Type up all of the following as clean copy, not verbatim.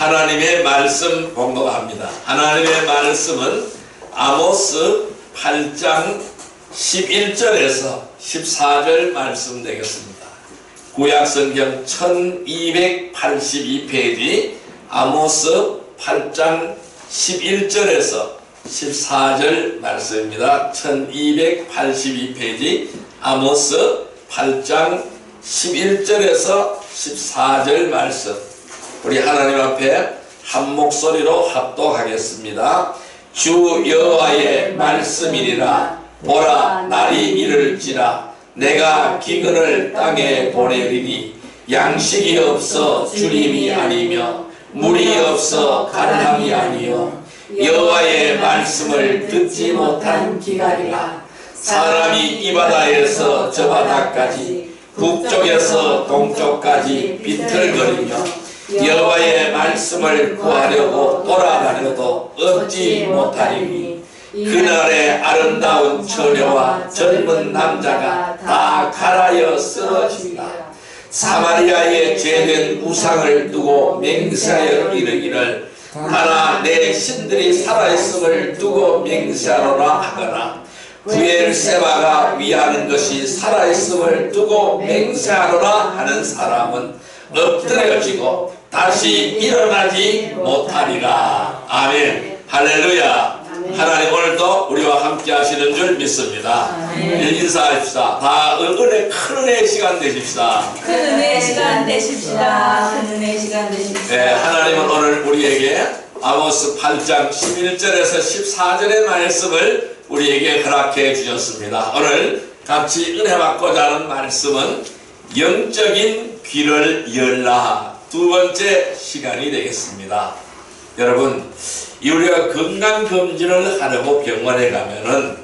하나님의 말씀 봉독합니다. 하나님의 말씀은 아모스 8장 11절에서 14절 말씀 되겠습니다. 구약성경 1282페이지 아모스 8장 11절에서 14절 말씀입니다. 1282페이지 아모스 8장 11절에서 14절 말씀, 우리 하나님 앞에 한 목소리로 합독하겠습니다. 주 여호와의 말씀이니라. 보라, 날이 이를지라. 내가 기근을 땅에 보내리니 양식이 없어 주림이 아니며 물이 없어 갈람이 아니요 여호와의 말씀을 듣지 못한 기갈이라. 사람이 이 바다에서 저 바다까지 북쪽에서 동쪽까지 비틀거리며 여호와의 말씀을 구하려고 돌아다녀도 얻지 못하리니 그날의 아름다운 처녀와 젊은 남자가 다 갈아여 쓰러지리라. 사마리아에 제된 우상을 두고 맹세하여 이르기를 하나 내 신들이 살아있음을 두고 맹세하노라 하거나 브엘세바가 위하는 것이 살아있음을 두고 맹세하노라 하는 사람은 엎드려지고 다시 일어나지 못하리라. 아멘. 할렐루야. 아멘. 하나님 오늘도 우리와 함께 하시는 줄 믿습니다. 인사합시다. 다 은혜, 큰 은혜의 시간 되십시다. 큰 은혜의 시간 되십시다. 큰 은혜의 시간 되십시다. 네, 하나님은 오늘 우리에게 아모스 8장 11절에서 14절의 말씀을 우리에게 허락해 주셨습니다. 오늘 같이 은혜 받고자 하는 말씀은 영적인 귀를 열라, 두 번째 시간이 되겠습니다. 여러분, 우리가 건강검진을 하려고 병원에 가면은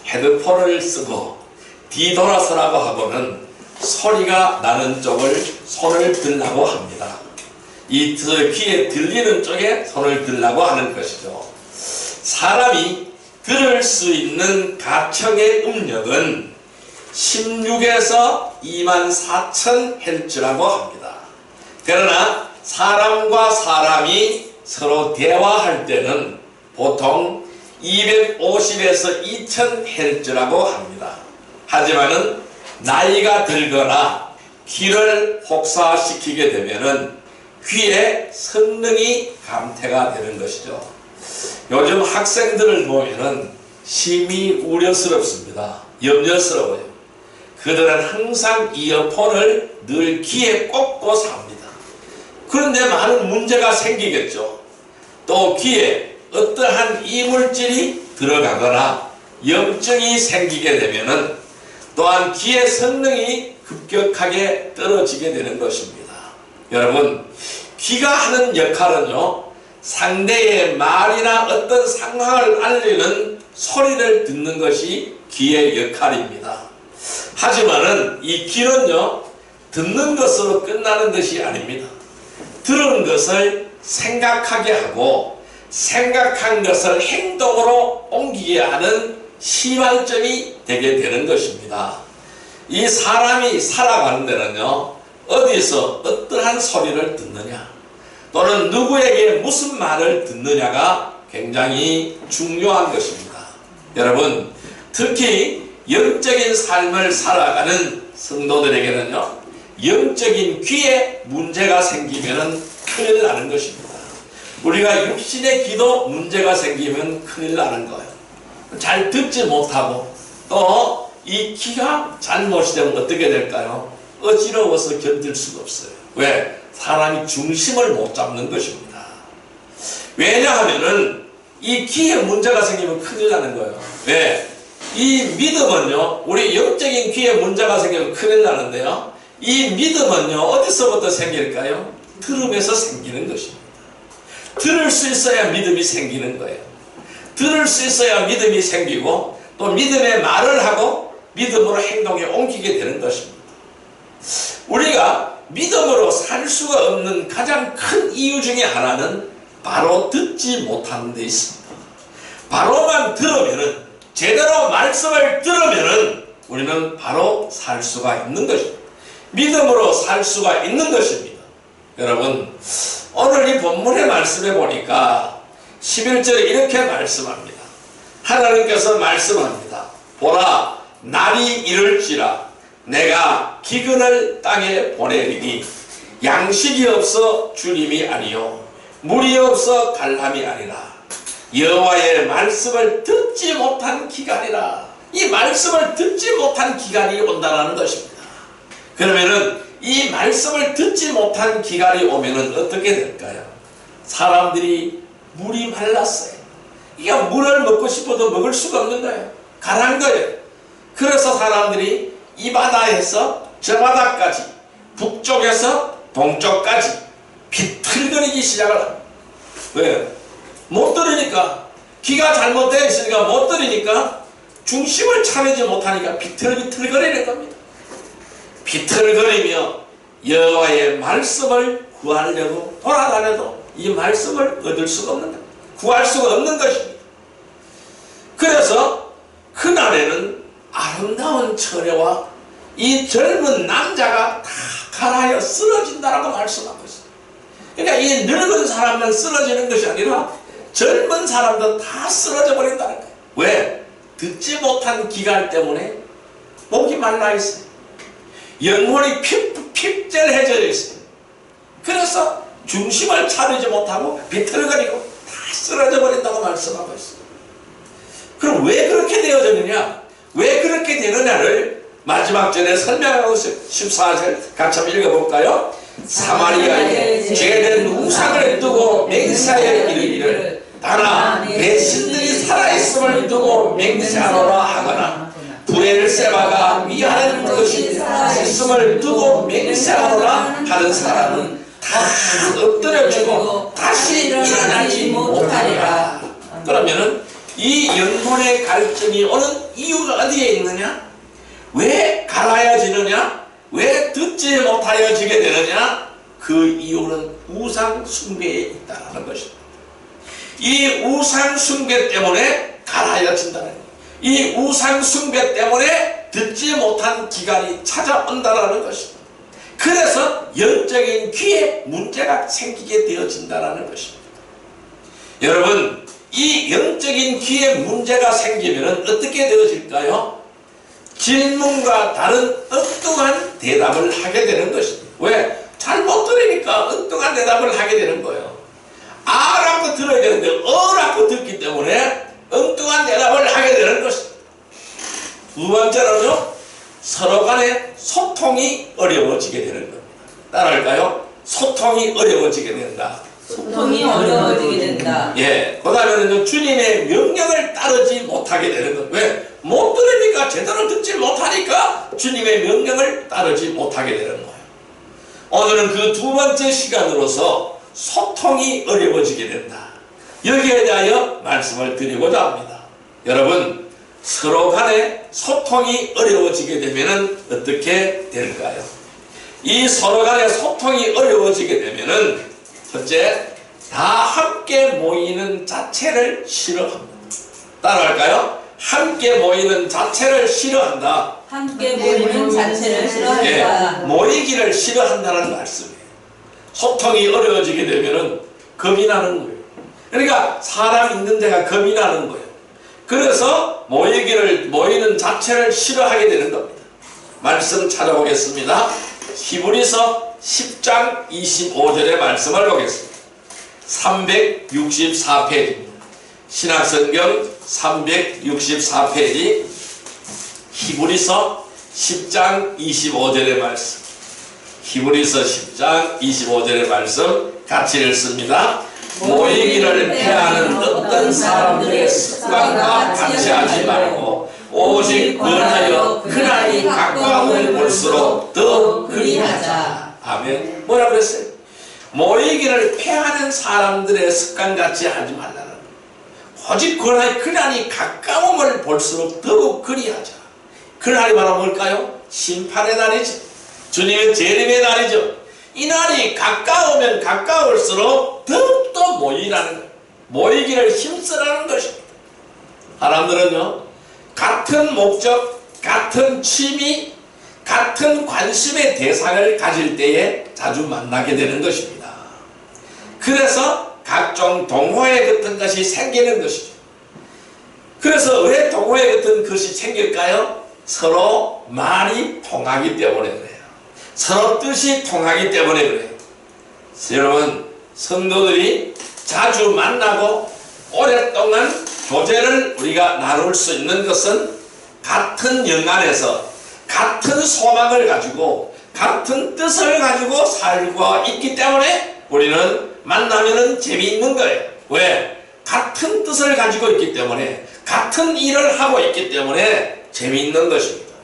헤드폰을 쓰고 뒤돌아서라고 하고는 소리가 나는 쪽을 손을 들라고 합니다. 이 귀에 들리는 쪽에 손을 들라고 하는 것이죠. 사람이 들을 수 있는 가청의 음력은 16에서 24,000Hz라고 합니다. 그러나 사람과 사람이 서로 대화할 때는 보통 250에서 2000Hz라고 합니다. 하지만은 나이가 들거나 귀를 혹사시키게 되면은 귀의 성능이 감퇴가 되는 것이죠. 요즘 학생들을 보면은 심히 우려스럽습니다. 염려스러워요. 그들은 항상 이어폰을 늘 귀에 꽂고 삽니다. 그런데 많은 문제가 생기겠죠. 또 귀에 어떠한 이물질이 들어가거나 염증이 생기게 되면은 또한 귀의 성능이 급격하게 떨어지게 되는 것입니다. 여러분, 귀가 하는 역할은요, 상대의 말이나 어떤 상황을 알리는 소리를 듣는 것이 귀의 역할입니다. 하지만은 이 귀는요, 듣는 것으로 끝나는 것이 아닙니다. 들은 것을 생각하게 하고 생각한 것을 행동으로 옮기게 하는 시발점이 되게 되는 것입니다. 이 사람이 살아가는 데는요, 어디서 어떠한 소리를 듣느냐 또는 누구에게 무슨 말을 듣느냐가 굉장히 중요한 것입니다. 여러분, 특히 영적인 삶을 살아가는 성도들에게는요, 영적인 귀에 문제가 생기면 큰일 나는 것입니다. 우리가 육신의 귀도 문제가 생기면 큰일 나는 거예요. 잘 듣지 못하고 또 이 귀가 잘못이 되면 어떻게 될까요? 어지러워서 견딜 수가 없어요. 왜? 사람이 중심을 못 잡는 것입니다. 왜냐하면은 이 귀에 문제가 생기면 큰일 나는 거예요. 왜? 이 믿음은요, 우리 영적인 귀에 문제가 생기면 큰일 나는데요, 이 믿음은요, 어디서부터 생길까요? 들음에서 생기는 것입니다. 들을 수 있어야 믿음이 생기는 거예요. 들을 수 있어야 믿음이 생기고 또 믿음의 말을 하고 믿음으로 행동에 옮기게 되는 것입니다. 우리가 믿음으로 살 수가 없는 가장 큰 이유 중에 하나는 바로 듣지 못하는 데 있습니다. 바로만 들으면은, 제대로 말씀을 들으면은 우리는 바로 살 수가 있는 것입니다. 믿음으로 살 수가 있는 것입니다. 여러분, 오늘 이 본문의 말씀에 보니까 11절에 이렇게 말씀합니다. 하나님께서 말씀합니다. 보라, 날이 이를지라 내가 기근을 땅에 보내리니 양식이 없어 주님이 아니요 물이 없어 갈람이 아니라 여호와의 말씀을 듣지 못한 기간이라. 이 말씀을 듣지 못한 기간이 온다는 것입니다. 그러면은 이 말씀을 듣지 못한 기간이 오면은 어떻게 될까요? 사람들이 물이 말랐어요. 이게 물을 먹고 싶어도 먹을 수가 없는 거예요. 가란 거예요. 그래서 사람들이 이 바다에서 저 바다까지, 북쪽에서 동쪽까지 비틀거리기 시작을 합니다. 왜요? 못 들으니까, 기가 잘못되어 있으니까 못 들으니까 중심을 차리지 못하니까 비틀비틀거리는 겁니다. 비틀거리며 여호와의 말씀을 구하려고 돌아다녀도 이 말씀을 얻을 수가 없는 겁니다. 구할 수가 없는 것입니다. 그래서 그날에는 아름다운 처녀와 이 젊은 남자가 다 갈아여 쓰러진다라고 말씀하고 있습니다. 그러니까 이 늙은 사람만 쓰러지는 것이 아니라 젊은 사람도 다 쓰러져 버린다는 거예요. 왜? 듣지 못한 기갈 때문에 목이 말라 있어요. 영혼이 핍절해져 있어요. 그래서 중심을 차리지 못하고 비틀거리고 다 쓰러져 버린다고 말씀하고 있어요. 그럼 왜 그렇게 되어졌느냐? 왜 그렇게 되느냐를 마지막 절에 설명하고 있어요. 14절 같이 한번 읽어볼까요? 사마리아에 죄된 우상을 두고 맹세하여 이르기를 다나 내 신들이 살아있음을 두고 맹세하노라 하거나 브엘세바가 위하는 것이 있음을 두고 맹세하노라 하는 사람은 다 엎드려지고 다시 일어나지 못하리라. 그러면은 이 영혼의 갈증이 오는 이유가 어디에 있느냐? 왜 갈아야지느냐? 왜 듣지 못하여지게 되느냐? 그 이유는 우상 숭배에 있다는 것입니다. 이 우상 숭배 때문에 갈아여진다는 거예요. 이 우상 숭배 때문에 듣지 못한 기간이 찾아온다는 것입니다. 그래서 영적인 귀에 문제가 생기게 되어진다는 것입니다. 여러분, 이 영적인 귀에 문제가 생기면 어떻게 되어질까요? 질문과 다른 엉뚱한 대답을 하게 되는 것입니다. 왜? 잘못 들으니까 엉뚱한 대답을 하게 되는 거예요. 아라고 들어야 되는데 어라고 듣기 때문에 엉뚱한 대답을 하게 되는 것입니다. 두 번째로는요, 서로 간에 소통이 어려워지게 되는 겁니다. 따라할까요? 소통이 어려워지게 된다. 소통이 어려워지게 된다. 예, 그 다음에는 주님의 명령을 따르지 못하게 되는 것. 왜? 못 들으니까, 제대로 듣지 못하니까 주님의 명령을 따르지 못하게 되는 거예요. 오늘은 그 두 번째 시간으로서 소통이 어려워지게 된다. 여기에 대하여 말씀을 드리고자 합니다. 여러분, 서로 간에 소통이 어려워지게 되면 어떻게 될까요? 이 서로 간에 소통이 어려워지게 되면은 첫째, 다 함께 모이는 자체를 싫어합니다. 따라할까요? 함께 모이는 자체를 싫어한다. 함께 모이는 자체를 싫어한다. 예, 모이기를 싫어한다는 말씀이에요. 소통이 어려워지게 되면은 겁이 나는 거예요. 그러니까 사람 있는 데가 겁이 나는 거예요. 그래서 모이는 자체를 싫어하게 되는 겁니다. 말씀 찾아보겠습니다. 히브리서 10장 25절의 말씀을 보겠습니다. 364페이지입니다. 신약성경 364페이지 히브리서 10장 25절의 말씀. 히브리서 10장 25절의 말씀 같이 읽습니다. 모이기를 패하는 어떤 사람들의 습관과 같이 하지 말고 오직 원하여 그날이 가까움을 볼수록 더 그리하자. 아멘. 뭐라 그랬어요? 모이기를 패하는 사람들의 습관같이 하지 말라는 거예요. 오직 그날이 가까움을 볼수록 더욱 그리하자. 그날이 바로 뭘까요? 심판의 날이죠. 주님의 재림의 날이죠. 이 날이 가까우면 가까울수록 더욱더 모이라는 거예요. 모이기를 힘쓰라는 것입니다. 사람들은요, 같은 목적, 같은 취미, 같은 관심의 대상을 가질 때에 자주 만나게 되는 것입니다. 그래서 각종 동호회 같은 것이 생기는 것이죠. 그래서 왜 동호회 같은 것이 생길까요? 서로 말이 통하기 때문에 그래요. 서로 뜻이 통하기 때문에 그래요. 여러분, 성도들이 자주 만나고 오랫동안 교제를 우리가 나눌 수 있는 것은 같은 영안에서 같은 소망을 가지고 같은 뜻을 가지고 살고 있기 때문에 우리는 만나면은 재미있는 거예요. 왜? 같은 뜻을 가지고 있기 때문에, 같은 일을 하고 있기 때문에 재미있는 것입니다.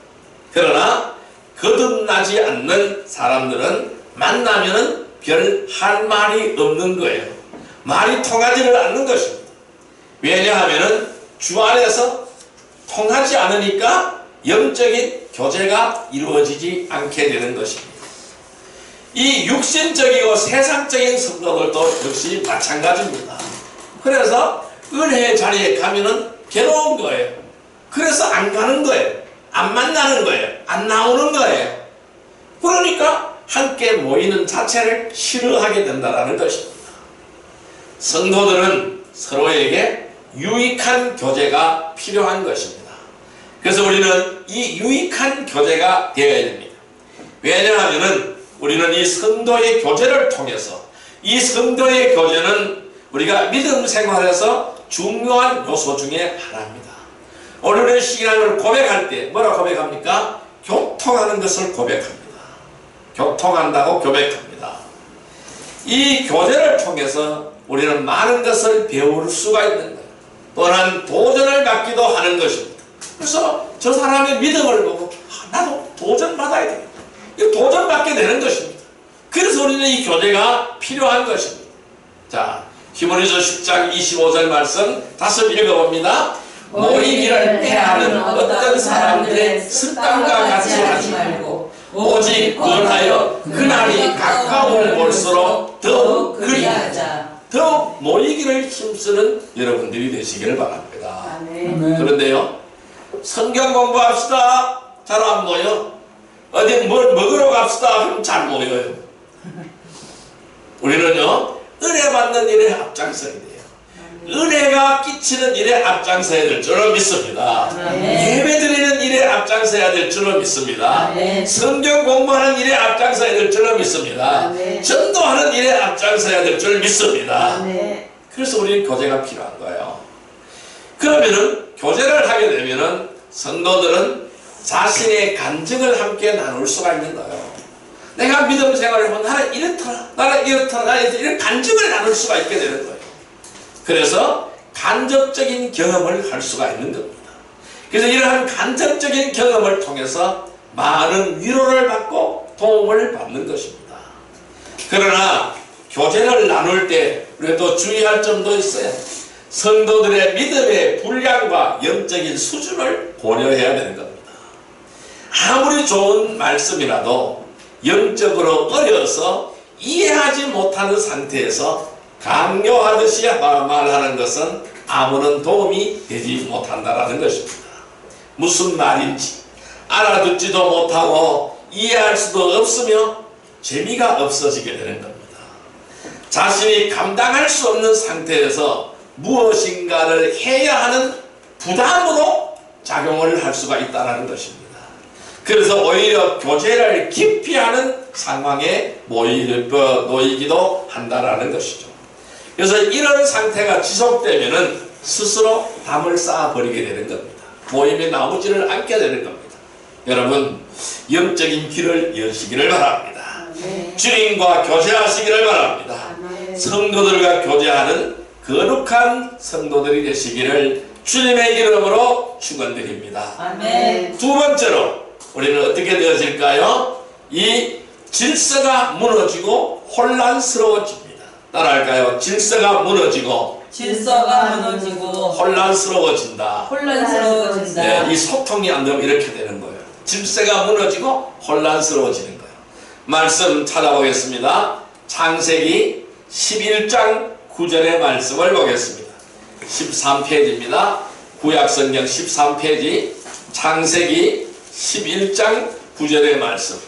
그러나 거듭나지 않는 사람들은 만나면은 별 할 말이 없는 거예요. 말이 통하지를 않는 것입니다. 왜냐하면은 주 안에서 통하지 않으니까 영적인 교제가 이루어지지 않게 되는 것입니다. 이 육신적이고 세상적인 성도들도 역시 마찬가지입니다. 그래서 은혜의 자리에 가면은 괴로운 거예요. 그래서 안 가는 거예요. 안 만나는 거예요. 안 나오는 거예요. 그러니까 함께 모이는 자체를 싫어하게 된다는 것입니다. 성도들은 서로에게 유익한 교제가 필요한 것입니다. 그래서 우리는 이 유익한 교제가 되어야 됩니다. 왜냐하면 우리는 이 성도의 교제를 통해서, 이 성도의 교제는 우리가 믿음 생활에서 중요한 요소 중에 하나입니다. 오늘의 신앙을 고백할 때 뭐라 고백합니까? 교통하는 것을 고백합니다. 교통한다고 고백합니다. 이 교제를 통해서 우리는 많은 것을 배울 수가 있는 거예요. 또한 도전을 받기도 하는 것입니다. 그래서 저 사람의 믿음을 보고 나도 도전받아야 되겠다. 도전받게 되는 것입니다. 그래서 우리는 이 교제가 필요한 것입니다. 자, 히브리서 10장 25절 말씀 다시 읽어봅니다. 모이기를 패하는 어떤 사람들의 습관과 같이 하지 말고 오직 권하여 그날이 가까움을 볼수록 더욱 그리하자. 더욱 모이기를 힘쓰는 여러분들이 되시기를 바랍니다. 그런데요, 성경 공부합시다. 잘 안 모여. 어디 뭘 먹으러 갑시다 하면 잘 모여요. 우리는요, 은혜 받는 일에 앞장서야 돼요. 은혜가 끼치는 일에 앞장서야 될 줄로 믿습니다. 예배 드리는 일에 앞장서야 될 줄로 믿습니다. 성경 공부하는 일에 앞장서야 될 줄로 믿습니다. 전도하는 일에 앞장서야 될 줄 믿습니다. 그래서 우리는 교제가 필요한 거예요. 그러면은 교제를 하게 되면은 성도들은 자신의 간증을 함께 나눌 수가 있는 거예요. 내가 믿음 생활을 하면 나는 이렇더라, 나는 이렇더라, 나는 이런 간증을 나눌 수가 있게 되는 거예요. 그래서 간접적인 경험을 할 수가 있는 겁니다. 그래서 이러한 간접적인 경험을 통해서 많은 위로를 받고 도움을 받는 것입니다. 그러나 교제를 나눌 때 우리가 주의할 점도 있어요. 성도들의 믿음의 분량과 영적인 수준을 고려해야 되는 겁니다. 아무리 좋은 말씀이라도 영적으로 어려서 이해하지 못하는 상태에서 강요하듯이 말하는 것은 아무런 도움이 되지 못한다는 것입니다. 무슨 말인지 알아듣지도 못하고 이해할 수도 없으며 재미가 없어지게 되는 겁니다. 자신이 감당할 수 없는 상태에서 무엇인가를 해야 하는 부담으로 작용을 할 수가 있다는 것입니다. 그래서 오히려 교제를 기피하는 상황에 놓이기도 한다는 것이죠. 그래서 이런 상태가 지속되면은 스스로 담을 쌓아버리게 되는 겁니다. 모임에 나오지를 않게 되는 겁니다. 여러분, 영적인 길을 여시기를 바랍니다. 주님과 교제하시기를 바랍니다. 성도들과 교제하는 거룩한 성도들이 되시기를 주님의 이름으로 축원드립니다. 두 번째로 우리는 어떻게 되어질까요? 이 질서가 무너지고 혼란스러워집니다. 따라할까요? 질서가 무너지고 혼란스러워진다. 네, 이 소통이 안 되면 이렇게 되는 거예요. 질서가 무너지고 혼란스러워지는 거예요. 말씀 찾아보겠습니다. 창세기 11장 9절의 말씀을 보겠습니다. 13페이지입니다. 구약성경 13페이지 창세기 11장 9절의 말씀,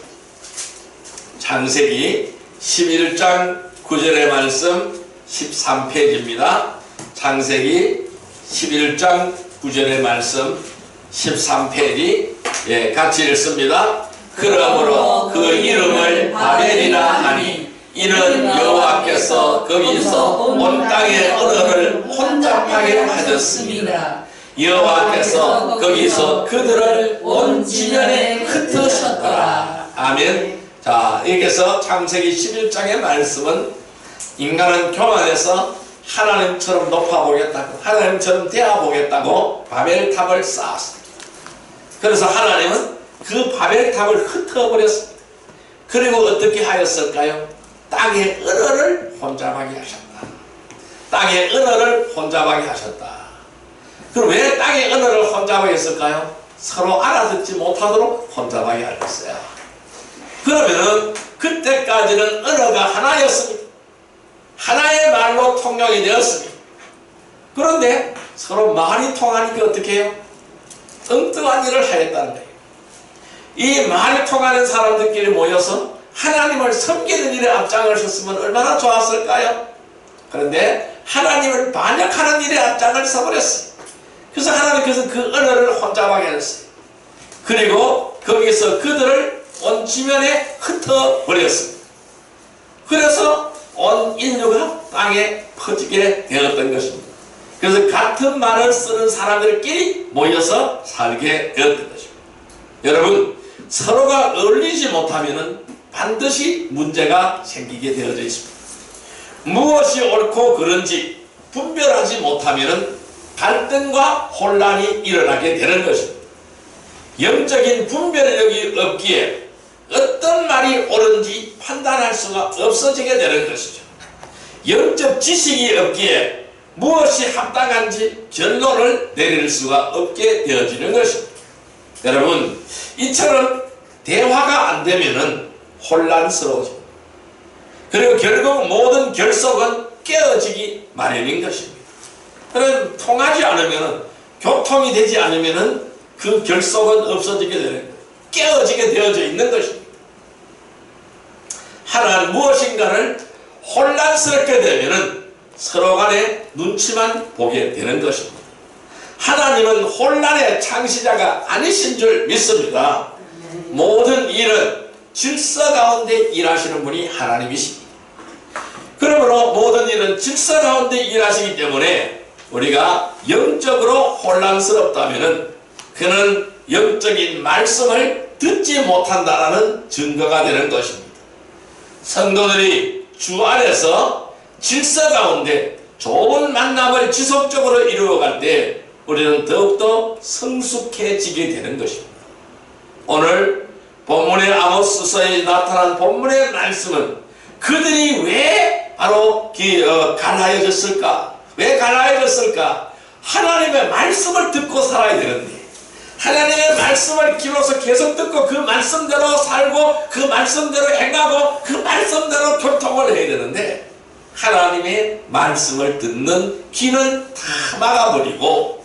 창세기 11장 9절의 말씀 13페이지입니다. 창세기 11장 9절의 말씀 13페이지, 예, 같이 읽습니다. 그러므로 그 이름을 바벨이라 하니 이는 여호와께서 거기서 온 땅의 언어를 혼잡하게 하셨습니다. 여호와께서 거기서 그들을 온 지면에 흩으셨더라. 아멘. 자, 여기서 창세기 11장의 말씀은 인간은 교만해서 하나님처럼 높아보겠다고, 하나님처럼 되어보겠다고 바벨탑을 쌓았습니다. 그래서 하나님은 그 바벨탑을 흩어버렸습니다. 그리고 어떻게 하였을까요? 땅의 언어를 혼잡하게 하셨다. 땅의 언어를 혼잡하게 하셨다. 그럼 왜 땅의 언어를 혼잡하게 했을까요? 서로 알아듣지 못하도록 혼잡하게 하셨어요. 그러면은 그때까지는 언어가 하나였습니다. 하나의 말로 통용이 되었습니다. 그런데 서로 말이 통하니까 어떻게 해요? 엉뚱한 일을 하였다는 거예요. 이 말이 통하는 사람들끼리 모여서 하나님을 섬기는 일에 앞장을 섰으면 얼마나 좋았을까요? 그런데 하나님을 반역하는 일에 앞장을 서버렸어요. 그래서 하나님께서 그 언어를 혼잡하게 했어요. 그리고 거기서 그들을 온 지면에 흩어버렸습니다. 그래서 온 인류가 땅에 퍼지게 되었던 것입니다. 그래서 같은 말을 쓰는 사람들끼리 모여서 살게 되었던 것입니다. 여러분, 서로가 어울리지 못하면 반드시 문제가 생기게 되어져 있습니다. 무엇이 옳고 그른지 분별하지 못하면 갈등과 혼란이 일어나게 되는 것입니다. 영적인 분별력이 없기에 어떤 말이 옳은지 판단할 수가 없어지게 되는 것이죠. 영적 지식이 없기에 무엇이 합당한지 결론을 내릴 수가 없게 되어지는 것입니다. 여러분, 이처럼 대화가 안 되면은 혼란스러워집니다. 그리고 결국 모든 결속은 깨어지기 마련인 것입니다. 그럼 통하지 않으면, 교통이 되지 않으면 그 결속은 없어지게 되는 거예요. 깨어지게 되어져 있는 것입니다. 하나는 무엇인가를 혼란스럽게 되면 서로 간에 눈치만 보게 되는 것입니다. 하나님은 혼란의 창시자가 아니신 줄 믿습니다. 모든 일은 질서 가운데 일하시는 분이 하나님이십니다. 그러므로 모든 일은 질서 가운데 일하시기 때문에 우리가 영적으로 혼란스럽다면 그는 영적인 말씀을 듣지 못한다는 증거가 되는 것입니다. 성도들이 주 안에서 질서 가운데 좋은 만남을 지속적으로 이루어갈 때 우리는 더욱더 성숙해지게 되는 것입니다. 오늘 본문의 아모스서에 나타난 본문의 말씀은 그들이 왜 바로 갈라해졌을까? 왜 갈라해졌을까? 하나님의 말씀을 듣고 살아야 되는데 하나님의 말씀을 귀로서 계속 듣고 그 말씀대로 살고 그 말씀대로 행하고 그 말씀대로 교통을 해야 되는데 하나님의 말씀을 듣는 귀는 다 막아버리고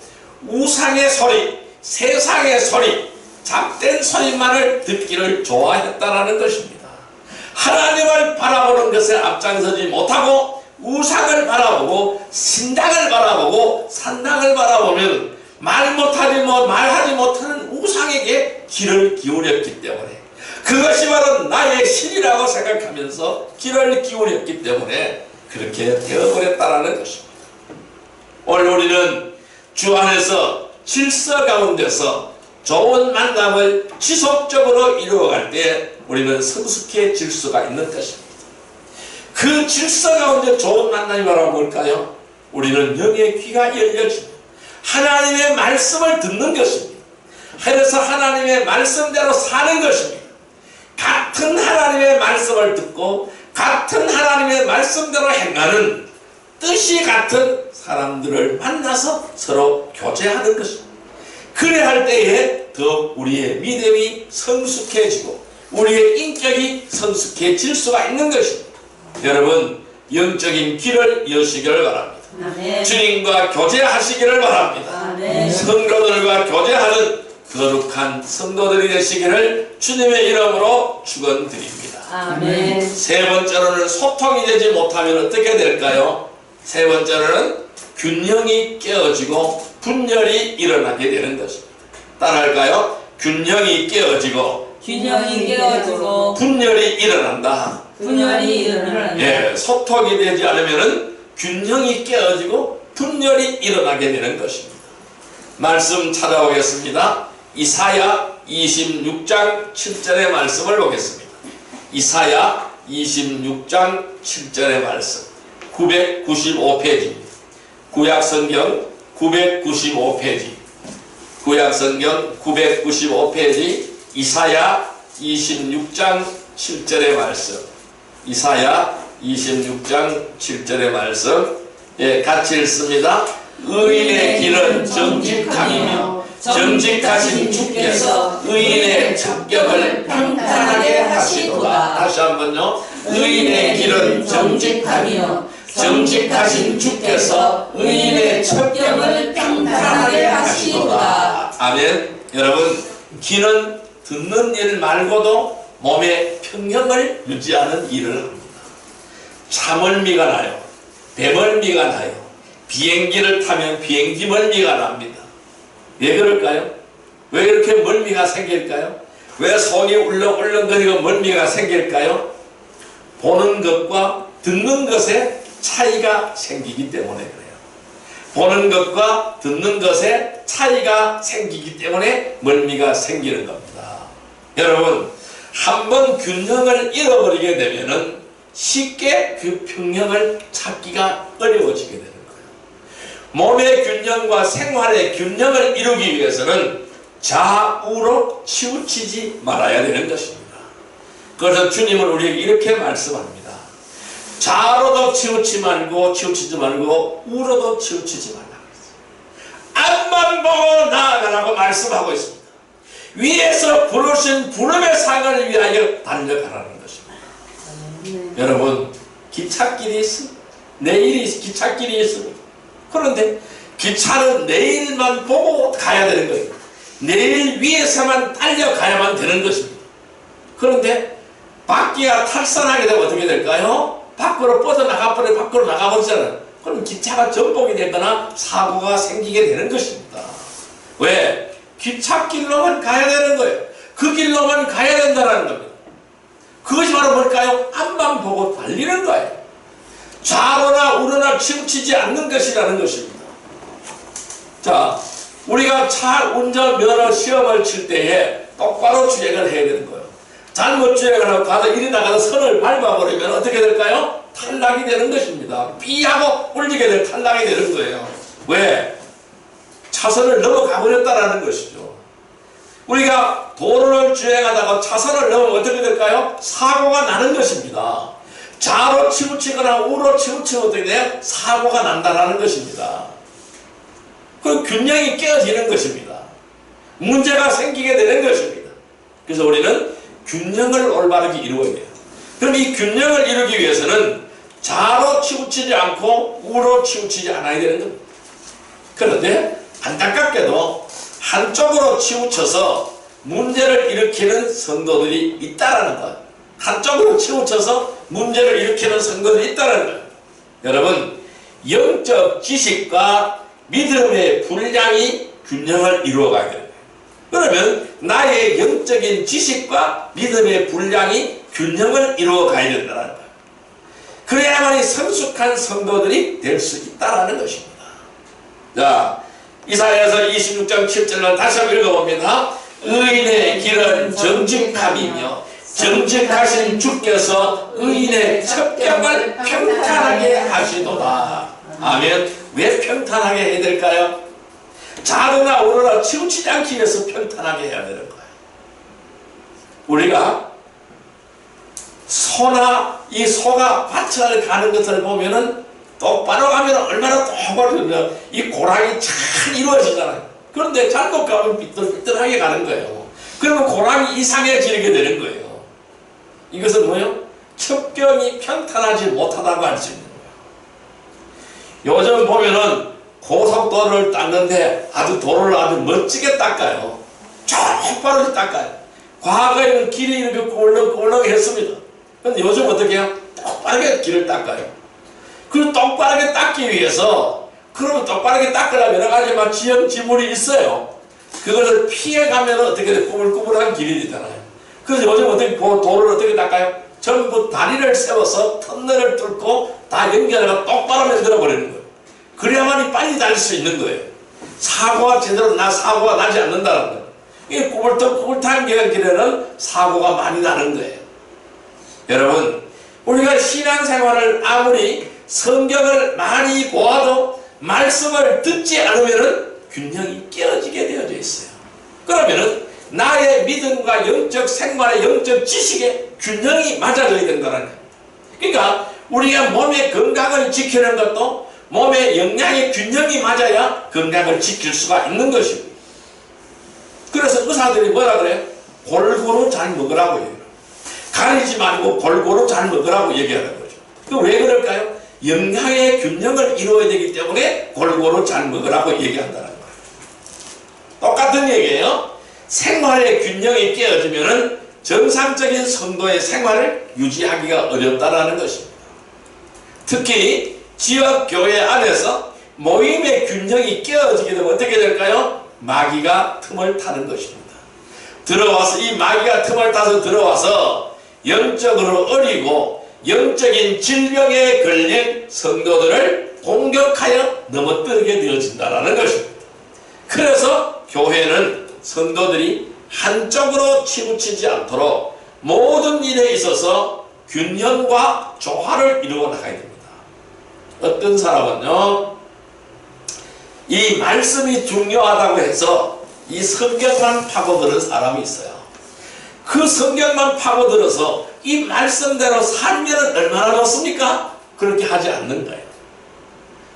우상의 소리, 세상의 소리, 잡된 소리만을 듣기를 좋아했다라는 것입니다. 하나님을 바라보는 것에 앞장서지 못하고 우상을 바라보고 신당을 바라보고 산당을 바라보면 말하지 못하는 우상에게 귀를 기울였기 때문에 그것이 바로 나의 신이라고 생각하면서 귀를 기울였기 때문에 그렇게 되어버렸다는 것입니다. 오늘 우리는 주 안에서 질서 가운데서 좋은 만남을 지속적으로 이루어갈 때 우리는 성숙해질 수가 있는 것입니다. 그 질서 가운데 좋은 만남이 바로 뭘까요? 우리는 영의 귀가 열려집니다. 하나님의 말씀을 듣는 것입니다. 그래서 하나님의 말씀대로 사는 것입니다. 같은 하나님의 말씀을 듣고 같은 하나님의 말씀대로 행하는 뜻이 같은 사람들을 만나서 서로 교제하는 것입니다. 그래야 할 때에 더욱 우리의 믿음이 성숙해지고 우리의 인격이 성숙해질 수가 있는 것입니다. 여러분, 영적인 귀를 여시기를 바랍니다. 아멘. 주님과 교제하시기를 바랍니다. 아멘. 성도들과 교제하는 거룩한 성도들이 되시기를 주님의 이름으로 축원드립니다. 아멘. 세 번째로는 소통이 되지 못하면 어떻게 될까요? 세 번째로는 균형이 깨어지고 분열이 일어나게 되는 것입니다. 따라할까요? 균형이 깨어지고 균형이 깨어지고 분열이 일어난다. 분열이 일어난다. 예, 소통이 되지 않으면 균형이 깨어지고 분열이 일어나게 되는 것입니다. 말씀 찾아오겠습니다. 이사야 26장 7절의 말씀을 보겠습니다. 이사야 26장 7절의 말씀 995페이지입니다. 구약성경 995페이지 구약성경 995페이지 이사야 26장 7절의 말씀 이사야 26장 7절의 말씀 예, 같이 읽습니다. 의인의 길은 정직함이며 정직하신 주께서 의인의 첩경을 평탄하게 하시도다. 다시 한번요. 의인의 길은 정직함이며 정직하신 주께서 의인의 첩경을 평탄하게 하시도다. 아멘. 여러분, 귀는 듣는 일 말고도 몸의 평형을 유지하는 일을 합니다. 차멀미가 나요. 배멀미가 나요. 비행기를 타면 비행기 멀미가 납니다. 왜 그럴까요? 왜 이렇게 멀미가 생길까요? 왜 속이 울렁울렁거리고 멀미가 생길까요? 보는 것과 듣는 것에 차이가 생기기 때문에 그래요. 보는 것과 듣는 것에 차이가 생기기 때문에 멀미가 생기는 겁니다. 여러분, 한번 균형을 잃어버리게 되면은 쉽게 그 평형을 찾기가 어려워지게 되는 거예요. 몸의 균형과 생활의 균형을 이루기 위해서는 좌우로 치우치지 말아야 되는 것입니다. 그래서 주님은 우리에게 이렇게 말씀합니다. 좌로도 치우치지 말고 우로도 치우치지 말라고 했어요. 앞만 보고 나아가라고 말씀하고 있습니다. 위에서 부르신 부름의 상을 위하여 달려가라는 것입니다. 여러분, 기찻길이 있습니다. 내일이 기찻길이 있습니다. 그런데 기차는 내일만 보고 가야 되는 거예요. 내일 위에서만 달려가야만 되는 것입니다. 그런데 바퀴가 탈선하게 되면 어떻게 될까요? 밖으로 밖으로 나가버리잖아요. 그럼 기차가 전복이 되거나 사고가 생기게 되는 것입니다. 왜? 기찻길로만 가야 되는 거예요. 그 길로만 가야 된다는 겁니다. 그것이 바로 뭘까요? 앞만 보고 달리는 거예요. 좌로나 우로나 치우치지 않는 것이라는 것입니다. 자, 우리가 차 운전면허 시험을 칠 때에 똑바로 주행을 해야 되는 거예요. 잘못 주행을 하고 가다 이리 나가서 선을 밟아버리면 어떻게 될까요? 탈락이 되는 것입니다. 삐하고 울리게 될 탈락이 되는 거예요. 왜? 차선을 넘어가버렸다라는 것이죠. 우리가 도로를 주행하다가 차선을 넘으면 어떻게 될까요? 사고가 나는 것입니다. 좌로 치우치거나 우로 치우치면 어떻게 돼요? 사고가 난다는 것입니다. 그 균형이 깨어지는 것입니다. 문제가 생기게 되는 것입니다. 그래서 우리는 균형을 올바르게 이루어야 돼요. 그럼 이 균형을 이루기 위해서는 좌로 치우치지 않고 우로 치우치지 않아야 되는 겁니다. 그런데 안타깝게도 한쪽으로 치우쳐서 문제를 일으키는 성도들이 있다라는 거예요. 한쪽으로 치우쳐서 문제를 일으키는 성도들이 있다는 거예요. 여러분, 영적 지식과 믿음의 분량이 균형을 이루어가야 돼요. 그러면 나의 영적인 지식과 믿음의 분량이 균형을 이루어가야 된다는 거예요. 그래야만이 성숙한 성도들이 될 수 있다는 것입니다. 자, 이사야서 26장 7절을 다시 한번 읽어봅니다. 의인의 길은 정직함이며 정직하신 주께서 의인의 첩경을 평탄하게 하시도다. 아멘. 왜 평탄하게 해야 될까요? 좌로나 우로나 치우치지 않기 위해서 평탄하게 해야 되는 거예요. 우리가 소나 이 소가 밭을 가는 것을 보면은 똑바로 가면 얼마나 똑바로 이 고랑이 잘 이루어지잖아요. 그런데 잘못 가면 삐뚤삐뚤하게 가는 거예요. 그러면 고랑이 이상해지게 되는 거예요. 이것은 뭐예요? 첩경이 평탄하지 못하다고 할 수 있는 거예요. 요즘 보면은 고속도로를 닦는데 아주 도로를 아주 멋지게 닦아요. 쫙 똑바로 닦아요. 과거에는 길이 이렇게 꼴렁꼴렁 했습니다. 근데 요즘 어떻게 해요? 똑바르게 길을 닦아요. 그 똑바르게 닦기 위해서, 그러면 똑바르게 닦으려면 여러 가지 막 지형지물이 있어요. 그것을 피해가면 어떻게 돼? 꾸물꾸물한 길이 되잖아요. 그래서 요즘 어떻게, 도로를 어떻게 닦아요? 전부 다리를 세워서 터널을 뚫고 다 연결해서 똑바로 만들어 버리는 거예요. 그래야만이 빨리 달릴 수 있는 거예요. 사고가 나지 않는다는 거예요. 이 꾸물탕 길에는 사고가 많이 나는 거예요. 여러분, 우리가 신앙생활을 아무리 성경을 많이 보아도 말씀을 듣지 않으면 균형이 깨어지게 되어져 있어요. 그러면은 나의 믿음과 영적 생활의 영적 지식의 균형이 맞아져야 된다는 거예요. 그러니까 우리가 몸의 건강을 지키는 것도 몸의 영양의 균형이 맞아야 건강을 지킬 수가 있는 것입니다. 그래서 의사들이 뭐라 그래요? 골고루 잘 먹으라고 얘기해요. 가리지 말고 골고루 잘 먹으라고 얘기하는 거죠. 그 왜 그럴까요? 영양의 균형을 이루어야 되기 때문에 골고루 잘 먹으라고 얘기한다는 거예요. 똑같은 얘기예요. 생활의 균형이 깨어지면 정상적인 성도의 생활을 유지하기가 어렵다는 것입니다. 특히 지역 교회 안에서 모임의 균형이 깨어지게 되면 어떻게 될까요? 마귀가 틈을 타는 것입니다. 들어와서 이 마귀가 틈을 타서 들어와서 영적으로 어리고 영적인 질병에 걸린 성도들을 공격하여 넘어뜨리게 되어진다는 것입니다. 그래서 교회는 성도들이 한쪽으로 치우치지 않도록 모든 일에 있어서 균형과 조화를 이루어 나가야 됩니다. 어떤 사람은요, 이 말씀이 중요하다고 해서 이 성경만 파고드는 사람이 있어요. 그 성경만 파고들어서 이 말씀대로 살면 얼마나 좋습니까? 그렇게 하지 않는 거예요.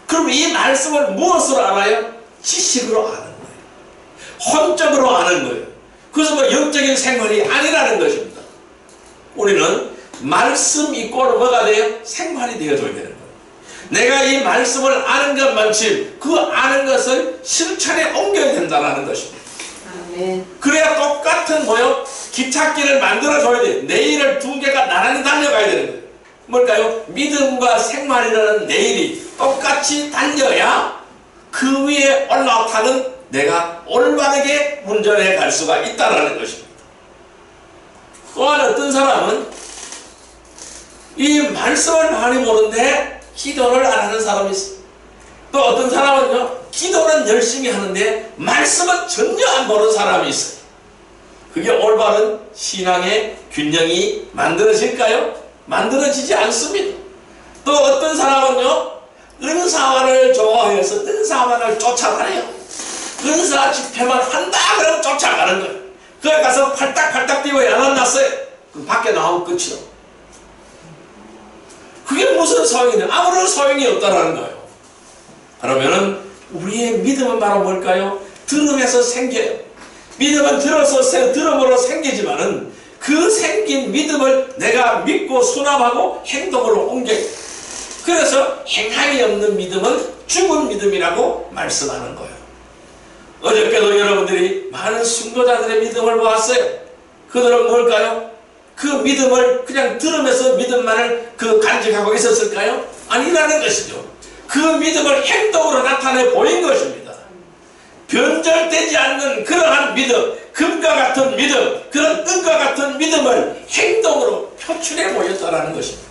그럼 이 말씀을 무엇으로 알아요? 지식으로 아는 거예요. 혼적으로 아는 거예요. 그래서 뭐 영적인 생활이 아니라는 것입니다. 우리는 말씀 있고는 뭐가 돼요? 생활이 되어줘야 되는 거예요. 내가 이 말씀을 아는 것만치 그 아는 것을 실천에 옮겨야 된다는 것입니다. 아멘. 그래야 똑같은 뭐요? 기찻길을 만들어줘야 돼요. 내일을 두 개가 나란히 달려가야 되는 거예요. 뭘까요? 믿음과 생활이라는 내일이 똑같이 달려야 그 위에 올라타는 내가 올바르게 운전해 갈 수가 있다는 것입니다. 또한 어떤 사람은 이 말씀을 많이 모르는데 기도를 안 하는 사람이 있어요. 또 어떤 사람은요, 기도는 열심히 하는데 말씀은 전혀 안 보는 사람이 있어요. 그게 올바른 신앙의 균형이 만들어질까요? 만들어지지 않습니다. 또 어떤 사람은요, 은사화를 좋아해서 은사화를 쫓아다녀요. 은사 집회만 한다 그러면 쫓아가는 거예요. 거기 가서 팔딱팔딱 뛰고 야단 났어요. 그 밖에 나오면 끝이요. 그게 무슨 소용이냐? 아무런 소용이 없다라는 거예요. 그러면은 우리의 믿음은 바로 뭘까요? 들음에서 생겨요. 믿음은 들음으로 생기지만은 그 생긴 믿음을 내가 믿고 수납하고 행동으로 옮겨요. 그래서 행함이 없는 믿음은 죽은 믿음이라고 말씀하는 거예요. 어저께도 여러분들이 많은 순교자들의 믿음을 보았어요. 그들은 뭘까요? 그 믿음을 그냥 들으면서 믿음만을 간직하고 있었을까요? 아니라는 것이죠. 그 믿음을 행동으로 나타내 보인 것입니다. 변절되지 않는 그러한 믿음, 금과 같은 믿음, 그런 은과 같은 믿음을 행동으로 표출해 보였다는 것입니다.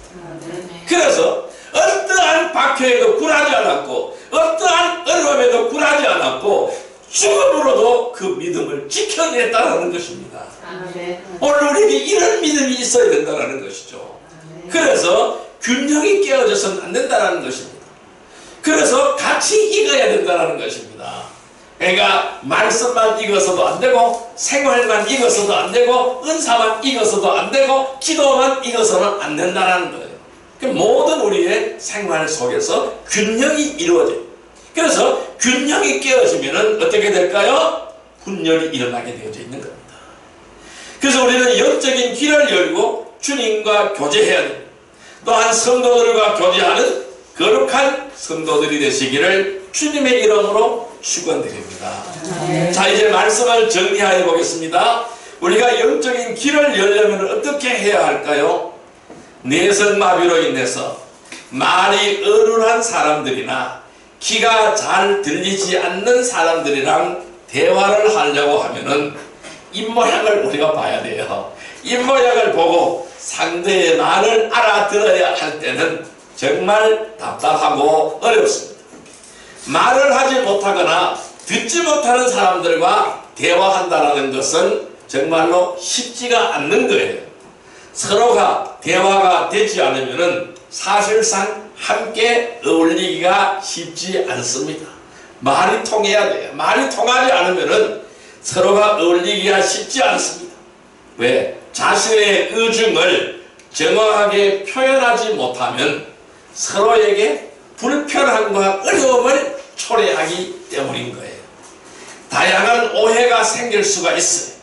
그래서 어떠한 박해에도 굴하지 않았고 어떠한 어려움에도 굴하지 않았고 죽음으로도 그 믿음을 지켜냈다는 것입니다. 오늘 우리에게 이런 믿음이 있어야 된다는 것이죠. 그래서 균형이 깨어져서는 안 된다는 것입니다. 그래서 같이 익어야 된다는 것입니다. 그러니까 말씀만 익어서도 안 되고 생활만 익어서도 안 되고 은사만 익어서도 안 되고 기도만 익어서는 안 된다는 거예요. 모든 우리의 생활 속에서 균형이 이루어져요. 그래서 균형이 깨어지면 어떻게 될까요? 분열이 일어나게 되어져 있는 겁니다. 그래서 우리는 영적인 길을 열고 주님과 교제해야 됩니다. 또한 성도들과 교제하는 거룩한 성도들이 되시기를 주님의 이름으로 축원드립니다. 네. 자, 이제 말씀을 정리하여 보겠습니다. 우리가 영적인 길을 열려면 어떻게 해야 할까요? 내성마비로 인해서 말이 어눌한 사람들이나 귀가 잘 들리지 않는 사람들이랑 대화를 하려고 하면은 입모양을 우리가 봐야 돼요. 입모양을 보고 상대의 말을 알아들어야 할 때는 정말 답답하고 어렵습니다. 말을 하지 못하거나 듣지 못하는 사람들과 대화한다는 것은 정말로 쉽지가 않는 거예요. 서로가 대화가 되지 않으면 사실상 함께 어울리기가 쉽지 않습니다. 말이 통해야 돼요. 말이 통하지 않으면 서로가 어울리기가 쉽지 않습니다. 왜? 자신의 의중을 정확하게 표현하지 못하면 서로에게 불편함과 어려움을 초래하기 때문인 거예요. 다양한 오해가 생길 수가 있어요.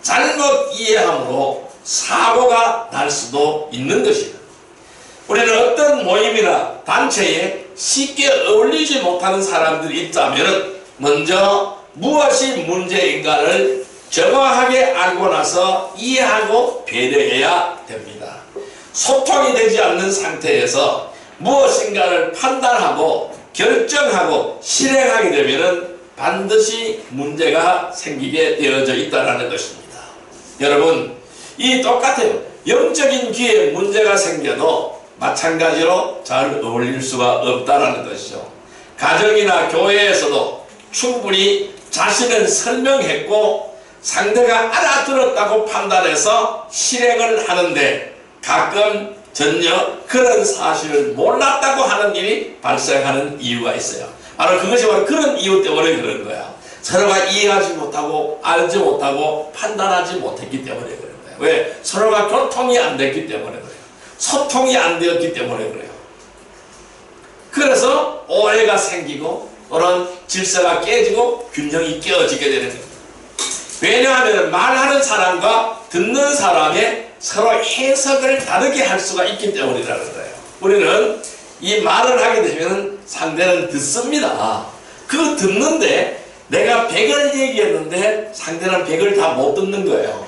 잘못 이해함으로 사고가 날 수도 있는 것이다. 우리는 어떤 모임이나 단체에 쉽게 어울리지 못하는 사람들이 있다면 먼저 무엇이 문제인가를 정확하게 알고 나서 이해하고 배려해야 됩니다. 소통이 되지 않는 상태에서 무엇인가를 판단하고 결정하고 실행하게 되면 반드시 문제가 생기게 되어져 있다는 것입니다. 여러분, 이 똑같아요. 영적인 귀에 문제가 생겨도 마찬가지로 잘 어울릴 수가 없다는 것이죠. 가정이나 교회에서도 충분히 자신은 설명했고 상대가 알아들었다고 판단해서 실행을 하는데 가끔 전혀 그런 사실을 몰랐다고 하는 일이 발생하는 이유가 있어요. 바로 그것이 바로 그런 이유 때문에 그런 거야. 서로가 이해하지 못하고 알지 못하고 판단하지 못했기 때문에 그런 거예요. 왜? 서로가 교통이 안 됐기 때문에 그래요. 소통이 안 되었기 때문에 그래요. 그래서 오해가 생기고 또는 질서가 깨지고 균형이 깨어지게 되는 겁니다. 왜냐하면 말하는 사람과 듣는 사람의 서로 해석을 다르게 할 수가 있기 때문이라는 거예요. 우리는 이 말을 하게 되면 상대는 듣습니다. 그 듣는데 내가 100을 얘기했는데 상대는 100을 다 못 듣는 거예요.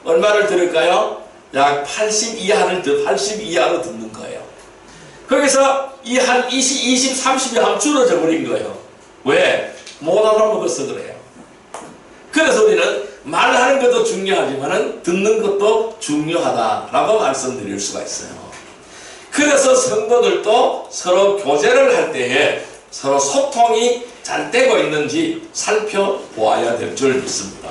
얼마를 들을까요? 약 80 이하로 듣는 거예요. 거기서 이 한 20, 30이 한 줄어져 버린 거예요. 왜? 못 알아먹어서 그래요. 그래서 우리는 말하는 것도 중요하지만 듣는 것도 중요하다라고 말씀드릴 수가 있어요. 그래서 성도들도 서로 교제를 할 때에 서로 소통이 잘 되고 있는지 살펴보아야 될 줄 믿습니다.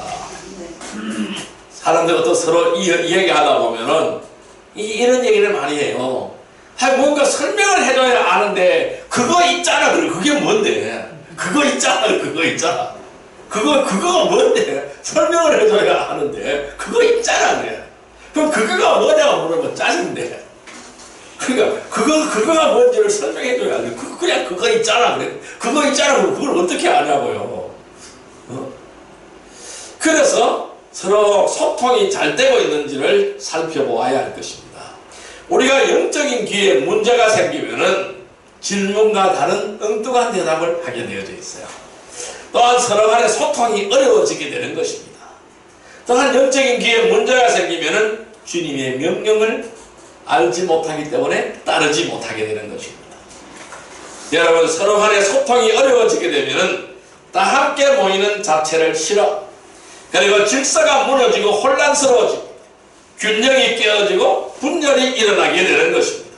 사람들도 서로 이야기하다 보면은 이런 얘기를 많이 해요. 뭔가 설명을 해줘야 아는데 그거 있잖아. 그게 뭔데? 그거 있잖아. 그거가 뭔데? 설명을 해줘야 아는데 그거 있잖아. 그래. 그럼 그거가 뭐냐고 물으면 짜증내. 그러니까 그거가 뭔지를 설명해줘야 돼. 그냥 그거 있잖아. 그래. 그거 있잖아. 그럼 그걸 어떻게 아냐고요. 그래서 서로 소통이 잘 되고 있는지를 살펴보아야 할 것입니다. 우리가 영적인 귀에 문제가 생기면은 질문과 다른 엉뚱한 대답을 하게 되어져 있어요. 또한 서로 간의 소통이 어려워지게 되는 것입니다. 또한 영적인 귀에 문제가 생기면은 주님의 명령을 알지 못하기 때문에 따르지 못하게 되는 것입니다. 여러분, 서로 간의 소통이 어려워지게 되면은 다 함께 모이는 자체를 싫어. 그리고 질서가 무너지고 혼란스러워지고 균형이 깨어지고 분열이 일어나게 되는 것입니다.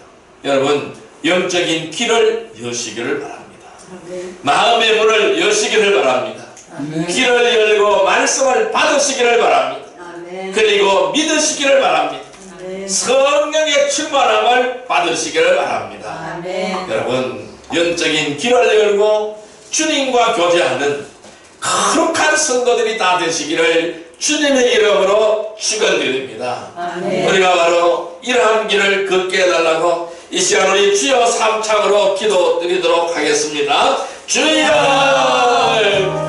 여러분, 영적인 귀를 여시기를 바랍니다. 마음의 문을 여시기를 바랍니다. 귀를 열고 말씀을 받으시기를 바랍니다. 그리고 믿으시기를 바랍니다. 성령의 충만함을 받으시기를 바랍니다. 여러분, 영적인 귀를 열고 주님과 교제하는 거룩한 성도들이 다 되시기를 주님의 이름으로 축원드립니다. 우리가 바로 이러한 길을 걷게 해달라고 이 시간 우리 주여 삼창으로 기도드리도록 하겠습니다. 주여,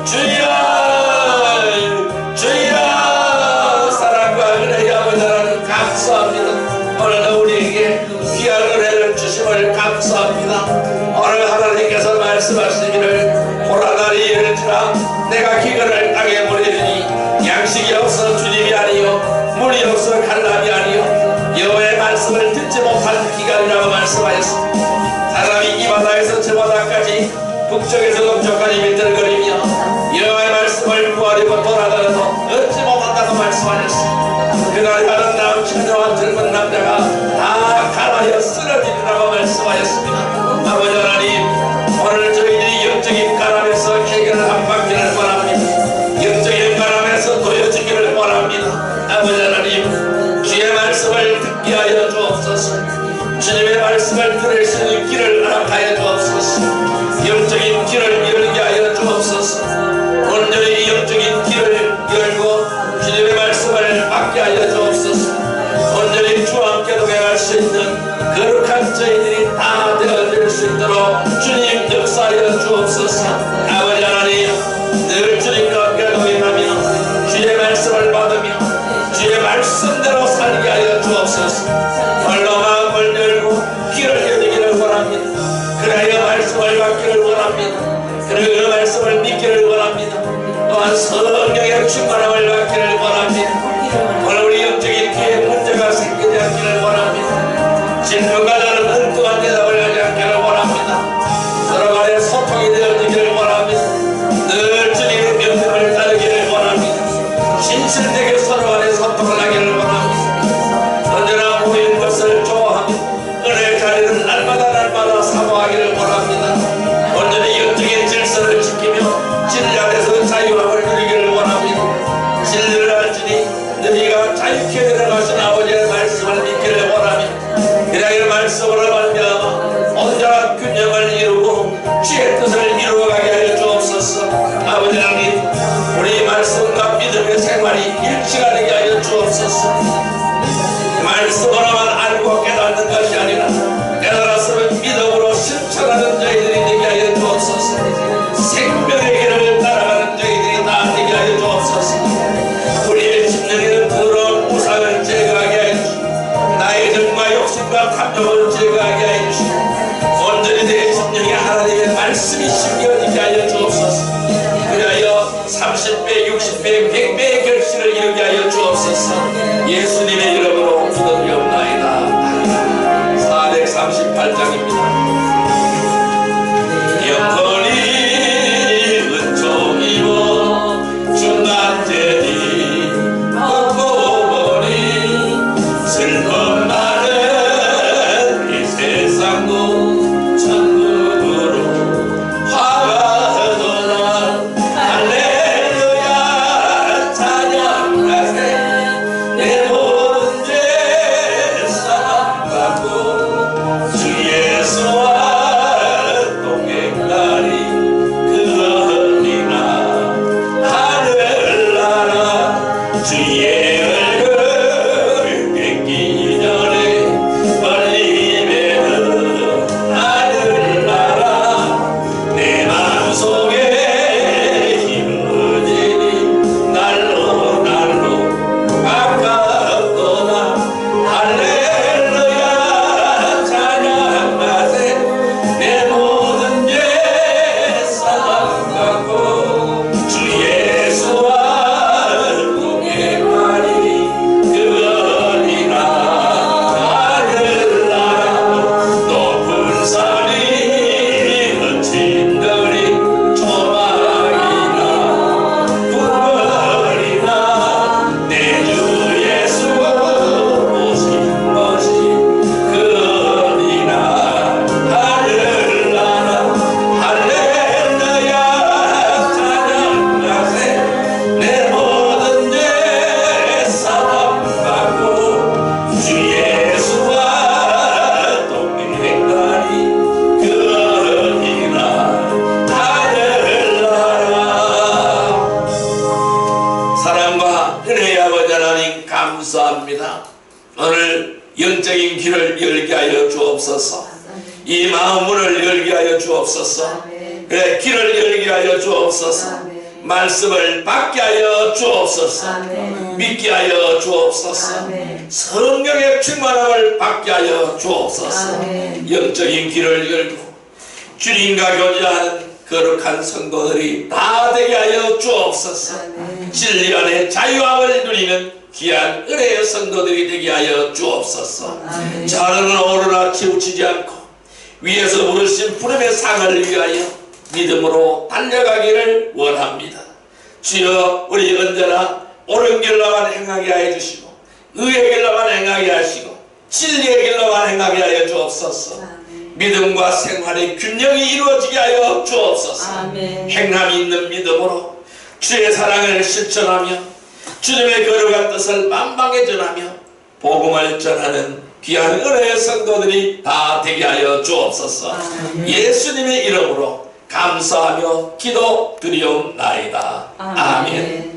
주여, 주여. 사랑과 은혜의 아버지 하나님 감사합니다. 오늘 우리에게 귀한 은혜를 주심을 감사합니다. 오늘 하나님께서 말씀하시기를 호라다리를 할지라 내가 기근을 땅에 보내주니 양식이 없어 주님이 아니요 물이 없어 갈람이 아니요 여호와의 말씀을 듣지 못한 기간이라고 말씀하였습니다. 사람이 이 바다에서 저 바다까지 북쪽에서 동쪽까지 밀들거리며 여호와의 말씀을 구하려고 돌아다녀도 얻지 못한다고 말씀하셨습니다. 그날이 아름다운 처녀와 젊은 남자가 다 갈아여 쓰러지리라고 말씀하였습니다. 아버지 하나님, 오늘 저희들이 영적인 가람에서 해결을 안 받기를 원합니다. 영적인 가람에서 놓여지기를 원합니다. 아버지 하나님, 주의 말씀을 듣게 하여 주옵소서. 주님의 말씀을 들을 수 있는 길을 허락하여 주옵소서. 영적인 길을 열게 하여 주옵소서. 온전히 영적인 길을 열고 주님의 말씀을 받게 하여 주옵소서. 온전히 주와 함께 동행할 수 있는 거룩한 저희들이 다 되어질 수 있도록 주님 역사하여 주옵소서. 아버지 하나님, 늘 주님과 함께 동행하며 주의 말씀을 받으며 주의 말씀대로 살게 하여 주옵소서. 홀로 마음을 열고 귀를 열기를 원합니다. 그래야 말씀을 받기를 원합니다. 그래야 그 말씀을 믿기를 원합니다. 또한 성령의 충만함을 받기를 원합니다. 오늘 우리 영적인 귀에 문제가 생기지 않기를 원합니다. 질문과 다른 엉뚱한 대답을 하지 않기를 원합니다. 서로 간에 소통이 되어지기를 원합니다. 늘 주님의 명령을 따르기를 원합니다. 신실되게 서로 간에 소통을 하기를 원합니다. 언제나 모인 것을 좋아하며 은혜의 자리를 날마다 사모하기를 원합니다. 온전히 영적인 질서를 지키며 진리 안에서 자유함을 누리기를 원합니다. 진리를 알지니 너희가 자유케 되어가신 아버지의 말씀을 믿기를 원하며 그래야 말씀으로 말미암아 온전한 균형을 이루고 주의 뜻을 이루어가게 하여 주옵소서. 아버지 하나님, 우리 말씀과 믿음의 생활이 일치가 되게 하여 주옵소서. 말씀으로만 알고 깨닫는 것이 아니라 깨달았으면 믿음으로 실천하는 저희들이 되게 하여 주옵소서. 생명의 길을 따라가는 저희들이 다 되게 하여 주옵소서. 우리의 심령에는 더러운 우상을 제거하게 하여 주시고 나의 정과 욕심과 탐욕을 제거하게 하여 주시고 온전히 내 심령에 하나님의 말씀이 심겨지게 하여 주옵소서. 그리하여 30배, 60배, 100배의 결실을 이루게 하여 주옵소서. 예수님의 이름으로 기도드리옵나이다. 438장입니다. 영원히 은총 입어 중간제니 걷고 보니 슬픔 많은 이 세상도 천국으로 화가 도나 할렐루야 찬양하세. 내 모든 죄 사함받고 주 예수와 동행하리 그러리나 하늘나라 주의 얼굴 뵙기 전에 멀리 뵈는 하늘나라 내 마음속에 힘어지니 날로 가깝도다. 할렐루야 찬양하세. 내 모든 죄 사함받고 주 예수와 동행하리 그러리나 하늘나라 높은 산이 거친 거리 조망이나 구걸이나 내 주 예수 오신 것이 그러리나 하늘나라 할렐루야 찬양하세. 내 모든 죄 사함받고 주 예수와 동행하리 그러리나 하늘나라. 사랑과 은혜의 아버지 하나님 감사합니다. 오늘 영적인 길을 열게 하여 주옵소서. 이 마음 문을 열게 하여 주옵소서. 그래, 길을 열게 하여 주옵소서. 말씀을 받게 하여 주옵소서. 믿게 하여 주옵소서. 성령의 충만함을 받게 하여 주옵소서. 영적인 길을 열고 주님과 교제하는 그 거룩한 성도들이 다 되게 하여 주옵소서. 진리 안에 자유함을 누리는 귀한 은혜의 성도들이 되게 하여 주옵소서. 자르나 오르나 치우치지 않고 위에서 부르신 부름의 상을 위하여 믿음으로 달려가기를 원합니다. 주여, 우리 언제나 옳은 길로만 행하게 하여 주시고 의의 길로만 행하게 하시고 진리의 길로만 행하게 하여 주옵소서. 믿음과 생활의 균형이 이루어지게 하여 주옵소서. 행함이 있는 믿음으로 주의 사랑을 실천하며 주님의 거룩한 뜻을 만방에 전하며 복음을 전하는 귀한 은혜의 성도들이 다 되게 하여 주옵소서. 예수님의 이름으로 감사하며 기도 드리옵나이다. 아멘.